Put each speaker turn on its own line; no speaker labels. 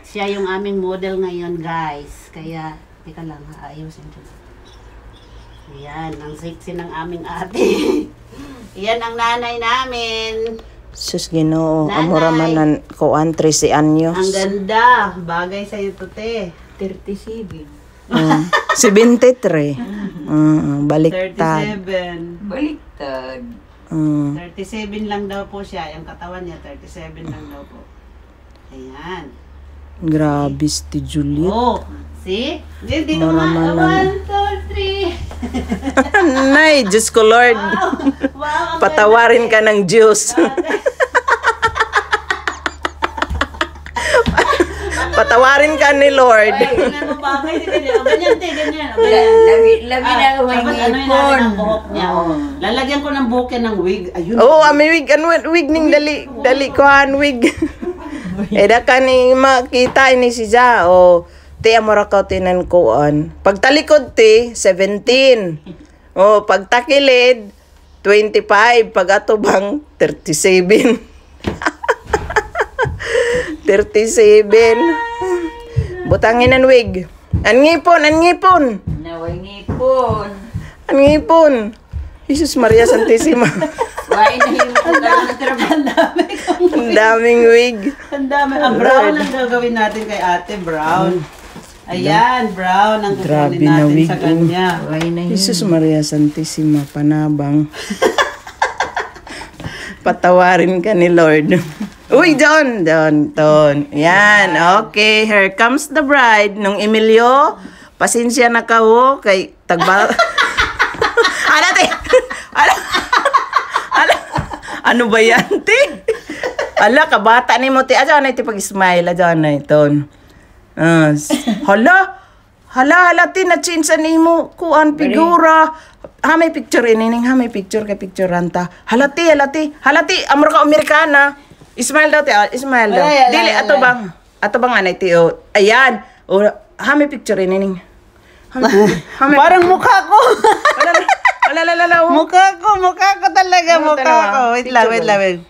Siya yung aming model ngayon, guys. Kaya, teka lang, ayusin ko. Ayan, ang sexy ng aming ate. Yan ang nanay namin.
Sus Ginoo, amura man kuan 13 anyos.
Ang ganda. Bagay sa'yo to, te.
37.
73. Baliktad.
37.
Baliktad.
37 lang daw po siya. Yung katawan niya, 37 lang daw po. Ayan.
Grabe si Juliet.
Oh, see? Dito nga. 1, 2, 3.
Nay, Diyos ko Lord.
Wow,
Patawarin ka ng Diyos. Patawarin ka ni Lord.
Ay, ganyan mo bagay. Ganyan, ganyan.
Labi na may ngipon.
Lalagyan ko ng buke ng wig. Ayun.
Oh, may wig. Ano, wig ning dali kuhan, wig. Da ka ni makita ini siya. Oh, te amora ka tinan kuan. Pagtalikod te 17. Oh, pagtakilid 25, pag atubang 37. 37. Butangin ang wig. Ang ngipon.
Naway ngipon.
Ang ngipon. Jesus Maria Santissima.
Why na yung trabaho?
Ang daming wig.
Ang dami. Brown ang gagawin natin kay ate. Brown. Ayan, brown ang
Grabe
gagawin
na
natin
wig.
sa kanya.
Why na yun?
Jesus Maria Santissima, panabang. Patawarin ka ni Lord. Uy, Don. Yan, okay. Here comes the bride. Nung Emilio, pasensya na ka ho, kay tagba... Te! Ano ba yan, te? Ala, kabata ni mo, te. Adyan na ito pag-smile. Adyan na ito. Hala, te, na-change ni mo. Kuan, figura. May picture inining. May picture kay picture ranta. Halati. Amor ka Amerikana. Ismail daw, te. Ismail daw. Dili, ato bang anay, te. Ayan. May picture inining.
Parang mukha ko.
Wala.
Mukha ko talaga. Wait lang.